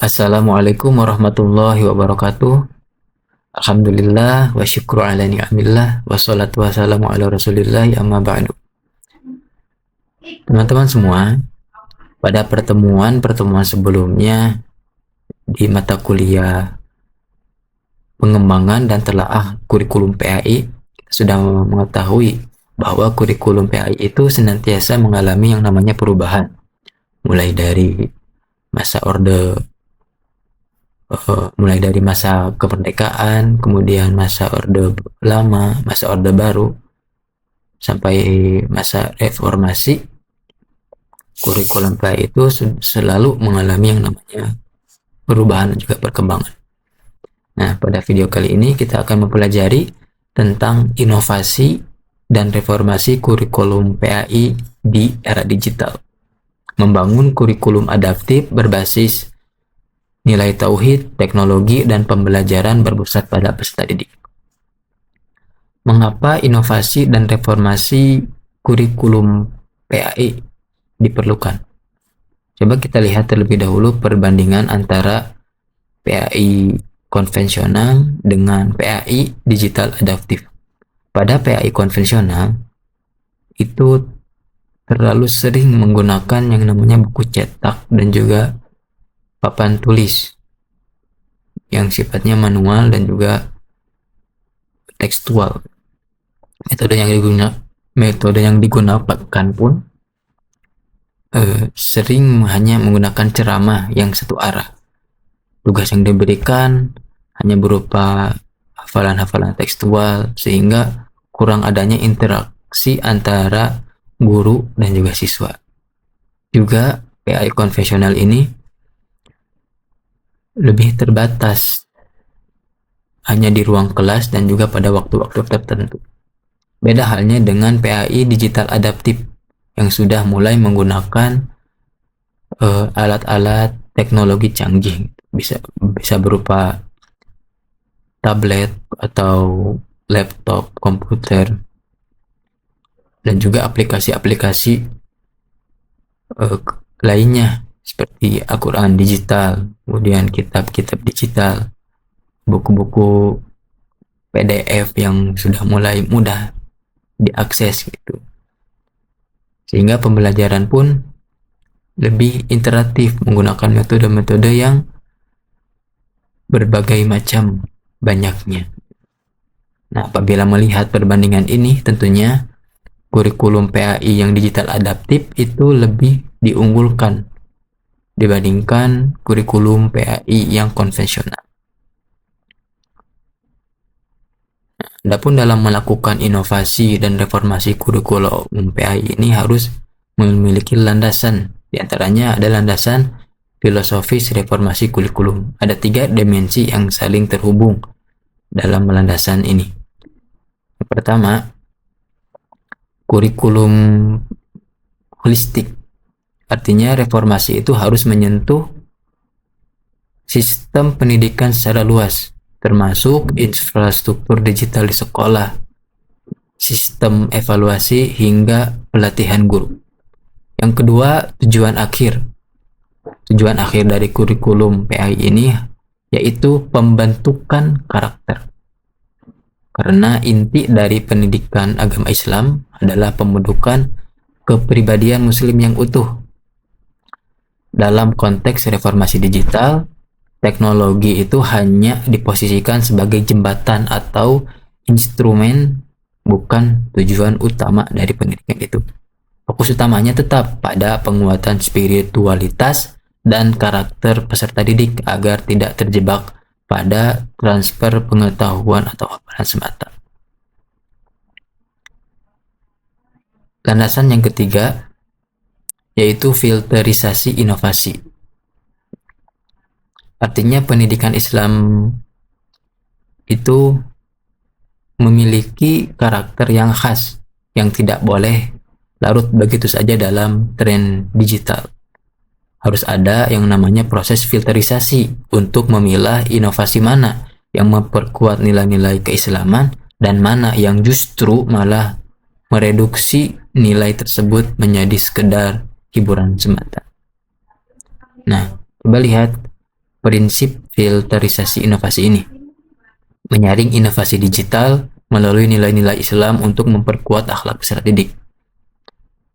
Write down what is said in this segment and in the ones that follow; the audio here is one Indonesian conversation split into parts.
Assalamualaikum warahmatullahi wabarakatuh. Alhamdulillah wa syukru ala ni'amillah wassalatu wassalamu ala rasulillahi amma ba'du. Teman-teman semua, pada pertemuan sebelumnya di mata kuliah pengembangan dan telaah kurikulum PAI, kita sudah mengetahui bahwa kurikulum PAI itu senantiasa mengalami yang namanya perubahan, mulai dari masa kemerdekaan, kemudian masa Orde Lama, masa Orde Baru, sampai masa reformasi. Kurikulum PAI itu selalu mengalami yang namanya perubahan dan juga perkembangan. Nah, pada video kali ini kita akan mempelajari tentang inovasi dan reformasi kurikulum PAI di era digital. Membangun kurikulum adaptif berbasis nilai tauhid, teknologi, dan pembelajaran berpusat pada peserta didik. Mengapa inovasi dan reformasi kurikulum PAI diperlukan? Coba kita lihat terlebih dahulu perbandingan antara PAI konvensional dengan PAI digital adaptif. Pada PAI konvensional itu terlalu sering menggunakan yang namanya buku cetak dan juga papan tulis yang sifatnya manual dan juga tekstual. Metode yang digunakan pun sering hanya menggunakan ceramah yang satu arah. Tugas yang diberikan hanya berupa hafalan-hafalan tekstual, sehingga kurang adanya interaksi antara guru dan juga siswa. Juga PAI konvensional ini lebih terbatas hanya di ruang kelas dan juga pada waktu-waktu tertentu. Beda halnya dengan PAI digital adaptif yang sudah mulai menggunakan alat-alat teknologi canggih, bisa berupa tablet atau laptop, komputer, dan juga aplikasi-aplikasi lainnya seperti Al-Quran digital, kemudian kitab-kitab digital, buku-buku PDF yang sudah mulai mudah diakses gitu. Sehingga pembelajaran pun lebih interaktif menggunakan metode-metode yang berbagai macam banyaknya. Nah, apabila melihat perbandingan ini, tentunya kurikulum PAI yang digital adaptif itu lebih diunggulkan dibandingkan kurikulum PAI yang konvensional. Adapun dalam melakukan inovasi dan reformasi kurikulum PAI ini harus memiliki landasan. Di antaranya ada landasan filosofis reformasi kurikulum. Ada 3 dimensi yang saling terhubung dalam landasan ini. Yang pertama, kurikulum holistik. Artinya reformasi itu harus menyentuh sistem pendidikan secara luas, termasuk infrastruktur digital di sekolah, sistem evaluasi hingga pelatihan guru. Yang kedua, tujuan akhir. Tujuan akhir dari kurikulum PAI ini yaitu pembentukan karakter. Karena inti dari pendidikan agama Islam adalah pembentukan kepribadian muslim yang utuh. Dalam konteks reformasi digital, teknologi itu hanya diposisikan sebagai jembatan atau instrumen, bukan tujuan utama dari pendidikan itu. Fokus utamanya tetap pada penguatan spiritualitas dan karakter peserta didik agar tidak terjebak pada transfer pengetahuan atau hafalan semata. Landasan yang ketiga yaitu filterisasi inovasi. Artinya pendidikan Islam itu memiliki karakter yang khas yang tidak boleh larut begitu saja dalam tren digital. Harus ada yang namanya proses filterisasi untuk memilah inovasi mana yang memperkuat nilai-nilai keislaman dan mana yang justru malah mereduksi nilai tersebut menjadi sekedar hiburan semata. Nah, coba lihat prinsip filterisasi inovasi ini. Menyaring inovasi digital melalui nilai-nilai Islam untuk memperkuat akhlak peserta didik.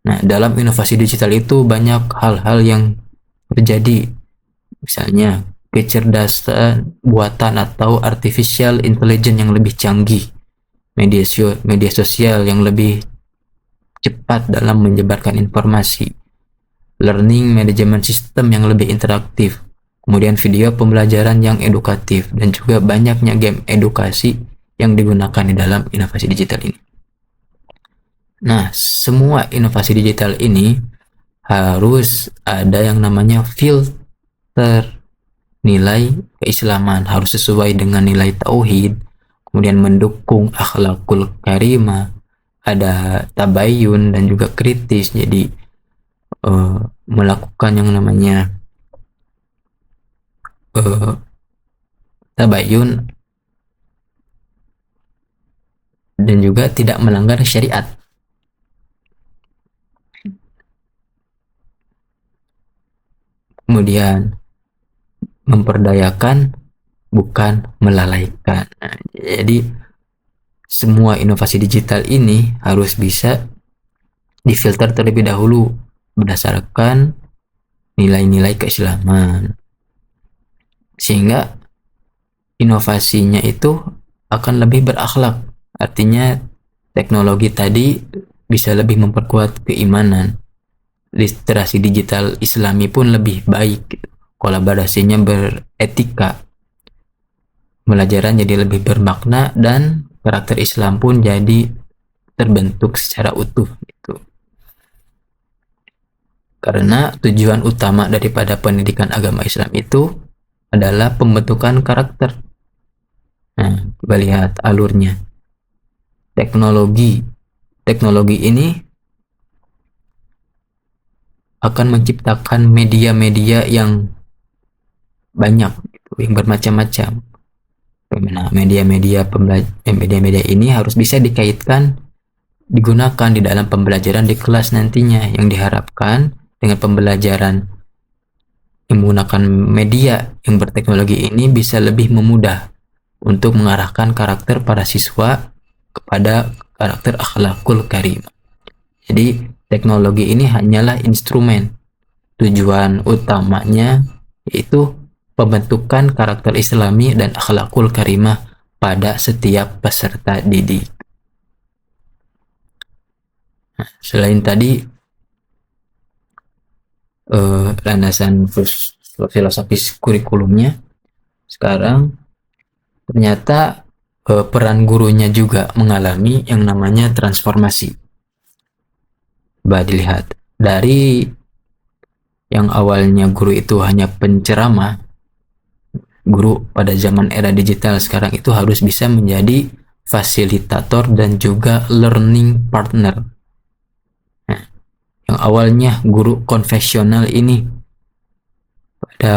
Nah, dalam inovasi digital itu banyak hal-hal yang terjadi. Misalnya, kecerdasan buatan atau artificial intelligence yang lebih canggih, media sosial yang lebih cepat dalam menyebarkan informasi, learning management system yang lebih interaktif, kemudian video pembelajaran yang edukatif, dan juga banyaknya game edukasi yang digunakan di dalam inovasi digital ini. Nah, semua inovasi digital ini harus ada yang namanya filter nilai keislaman, harus sesuai dengan nilai tauhid, kemudian mendukung akhlakul karimah, ada tabayun dan juga kritis. Jadi melakukan yang namanya tabayun dan juga tidak melanggar syariat. Kemudian memperdayakan bukan melalaikan. Nah, jadi semua inovasi digital ini harus bisa difilter terlebih dahulu berdasarkan nilai-nilai keislaman, sehingga inovasinya itu akan lebih berakhlak. Artinya teknologi tadi bisa lebih memperkuat keimanan. Literasi digital Islami pun lebih baik, kolaborasinya beretika, pembelajaran jadi lebih bermakna, dan karakter Islam pun jadi terbentuk secara utuh gitu. Karena tujuan utama daripada pendidikan agama Islam itu adalah pembentukan karakter. Nah, kita lihat alurnya. Teknologi ini akan menciptakan media-media yang banyak, yang bermacam-macam. Nah, media-media ini harus bisa digunakan di dalam pembelajaran di kelas nantinya, yang diharapkan dengan pembelajaran yang menggunakan media yang berteknologi ini bisa lebih memudah untuk mengarahkan karakter para siswa kepada karakter akhlakul karimah. Jadi teknologi ini hanyalah instrumen. Tujuan utamanya yaitu pembentukan karakter Islami dan akhlakul karimah pada setiap peserta didik. Nah, selain tadi landasan filosofis kurikulumnya, sekarang ternyata peran gurunya juga mengalami yang namanya transformasi. Coba dilihat, dari yang awalnya guru itu hanya penceramah, guru pada zaman era digital sekarang itu harus bisa menjadi fasilitator dan juga learning partner. Nah, yang awalnya guru konvensional ini pada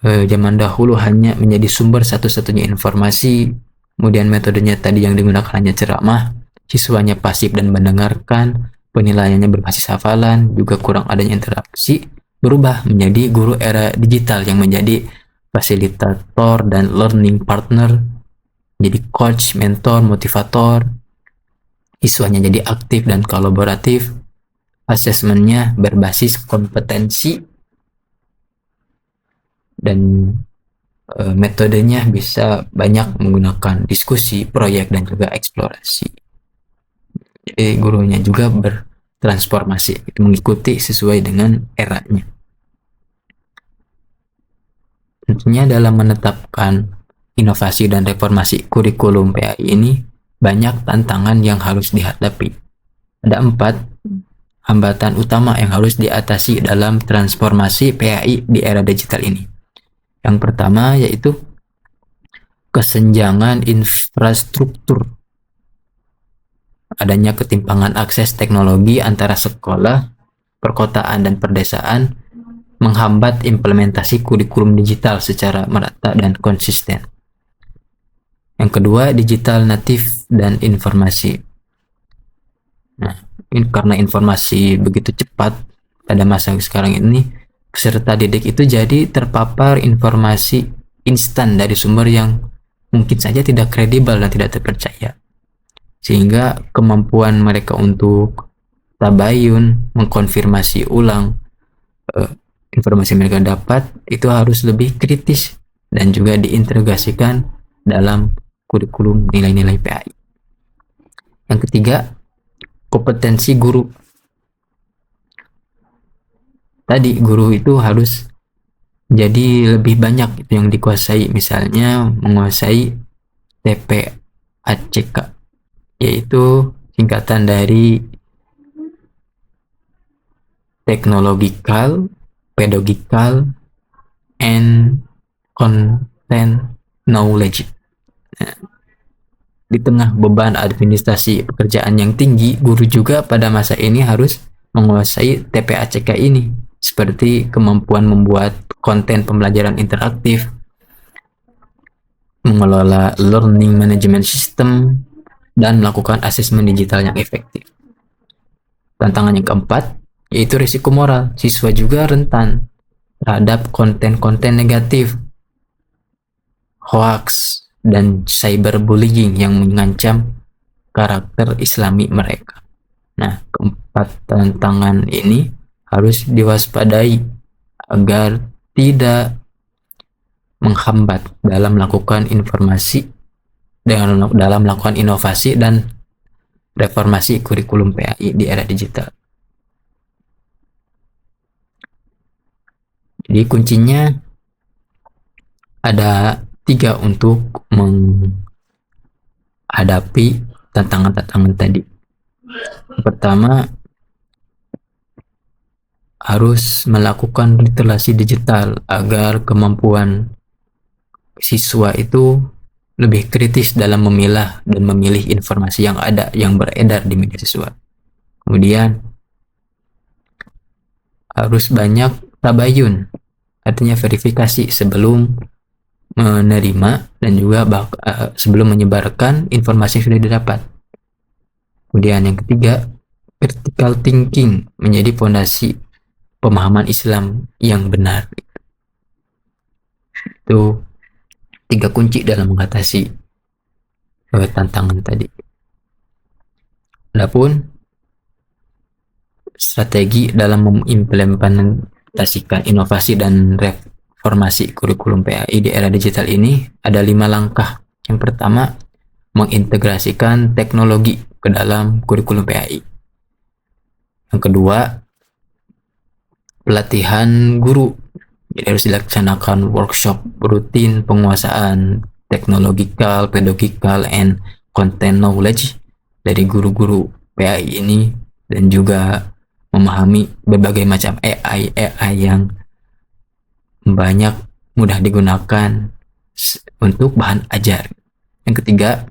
zaman dahulu hanya menjadi sumber satu-satunya informasi, kemudian metodenya tadi yang digunakan hanya ceramah, siswanya pasif dan mendengarkan, penilaiannya berbasis hafalan, juga kurang adanya interaksi, berubah menjadi guru era digital yang menjadi fasilitator dan learning partner, jadi coach, mentor, motivator, siswanya jadi aktif dan kolaboratif, asesmennya berbasis kompetensi, dan metodenya bisa banyak menggunakan diskusi, proyek, dan juga eksplorasi. Jadi gurunya juga bertransformasi, mengikuti sesuai dengan eranya. Tentunya dalam menetapkan inovasi dan reformasi kurikulum PAI ini banyak tantangan yang harus dihadapi. Ada 4 hambatan utama yang harus diatasi dalam transformasi PAI di era digital ini. Yang pertama yaitu kesenjangan infrastruktur. Adanya ketimpangan akses teknologi antara sekolah, perkotaan, dan perdesaan menghambat implementasi kurikulum digital secara merata dan konsisten. Yang kedua, digital natif dan informasi. Nah, karena informasi begitu cepat pada masa sekarang ini, peserta didik itu jadi terpapar informasi instan dari sumber yang mungkin saja tidak kredibel dan tidak terpercaya, sehingga kemampuan mereka untuk tabayun, mengkonfirmasi ulang informasi yang mereka dapat itu harus lebih kritis dan juga diintegrasikan dalam kurikulum nilai-nilai PAI. Yang ketiga, kompetensi guru. Tadi guru itu harus jadi lebih banyak itu yang dikuasai, misalnya menguasai TPACK, yaitu singkatan dari Technological, Pedagogical, and Content Knowledge. Nah, di tengah beban administrasi pekerjaan yang tinggi, guru juga pada masa ini harus menguasai TPACK ini, seperti kemampuan membuat konten pembelajaran interaktif, mengelola learning management system, dan melakukan asesmen digital yang efektif. Tantangan yang keempat yaitu risiko moral. Siswa juga rentan terhadap konten-konten negatif, hoax, dan cyberbullying yang mengancam karakter Islami mereka. Nah, keempat tantangan ini harus diwaspadai agar tidak menghambat dalam melakukan informasi, dalam melakukan inovasi dan reformasi kurikulum PAI di era digital. Jadi kuncinya ada 3 untuk menghadapi tantangan-tantangan tadi. Yang pertama, harus melakukan literasi digital agar kemampuan siswa itu lebih kritis dalam memilah dan memilih informasi yang ada, yang beredar di media siswa. Kemudian harus banyak tabayun, artinya verifikasi sebelum menerima dan juga sebelum menyebarkan informasi yang sudah didapat. Kemudian yang ketiga, critical thinking menjadi fondasi pemahaman Islam yang benar. Itu 3 kunci dalam mengatasi tantangan tadi. Adapun strategi dalam mengimplementasikan inovasi dan reformasi kurikulum PAI di era digital ini ada 5 langkah. Yang pertama, mengintegrasikan teknologi ke dalam kurikulum PAI. Yang kedua, pelatihan guru. Jadi harus dilaksanakan workshop rutin penguasaan technological, pedagogical, and content knowledge dari guru-guru PAI ini, dan juga memahami berbagai macam AI yang banyak mudah digunakan untuk bahan ajar. Yang ketiga,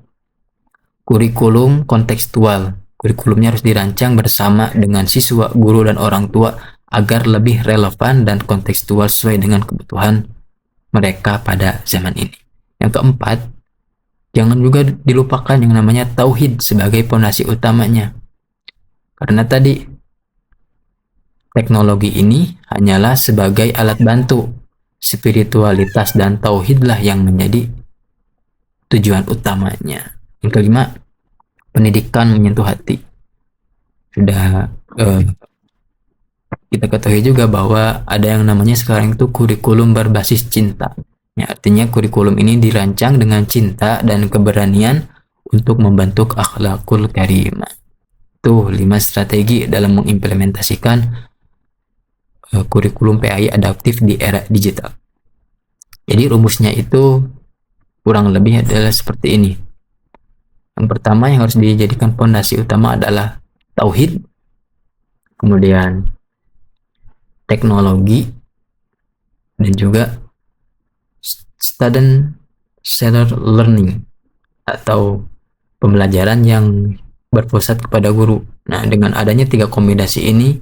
kurikulum kontekstual. Kurikulumnya harus dirancang bersama dengan siswa, guru, dan orang tua agar lebih relevan dan kontekstual sesuai dengan kebutuhan mereka pada zaman ini. Yang keempat, jangan juga dilupakan yang namanya tauhid sebagai pondasi utamanya. Karena tadi teknologi ini hanyalah sebagai alat bantu, spiritualitas dan tauhidlah yang menjadi tujuan utamanya. Yang kelima, pendidikan menyentuh hati. Sudah kita ketahui juga bahwa ada yang namanya sekarang itu kurikulum berbasis cinta. Ya, artinya kurikulum ini dirancang dengan cinta dan keberanian untuk membentuk akhlakul karimah. Itu 5 strategi dalam mengimplementasikan kurikulum PAI adaptif di era digital. Jadi rumusnya itu kurang lebih adalah seperti ini. Yang pertama yang harus dijadikan fondasi utama adalah tauhid, kemudian teknologi, dan juga student centered learning atau pembelajaran yang berpusat kepada guru. Nah, dengan adanya 3 kombinasi ini,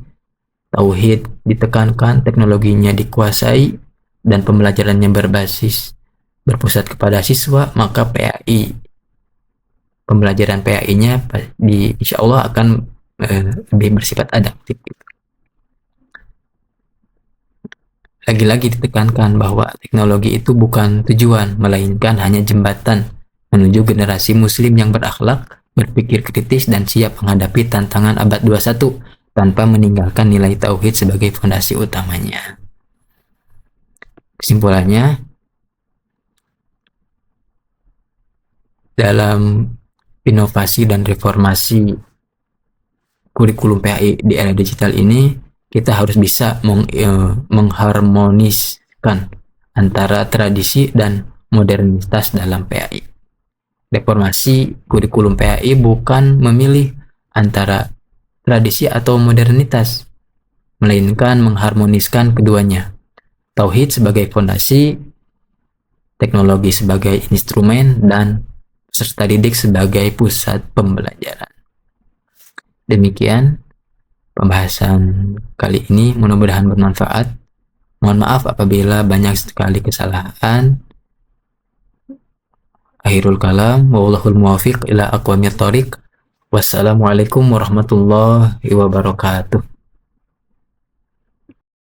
tauhid ditekankan, teknologinya dikuasai, dan pembelajarannya berpusat kepada siswa, maka pembelajaran PAI-nya insya Allah akan lebih bersifat adaptif. lagi-lagi ditekankan bahwa teknologi itu bukan tujuan, melainkan hanya jembatan menuju generasi muslim yang berakhlak, berpikir kritis, dan siap menghadapi tantangan abad 21 tanpa meninggalkan nilai tauhid sebagai fondasi utamanya. Kesimpulannya, dalam inovasi dan reformasi kurikulum PAI di era digital ini, kita harus bisa mengharmoniskan antara tradisi dan modernitas dalam PAI. Reformasi kurikulum PAI bukan memilih antara tradisi atau modernitas, melainkan mengharmoniskan keduanya. Tauhid sebagai fondasi, teknologi sebagai instrumen, dan peserta didik sebagai pusat pembelajaran. Demikian pembahasan kali ini, mudah-mudahan bermanfaat. Mohon maaf apabila banyak sekali kesalahan. Akhirul kalam, wallahul muwafiq ila aqwamit thoriq. Wassalamualaikum warahmatullahi wabarakatuh.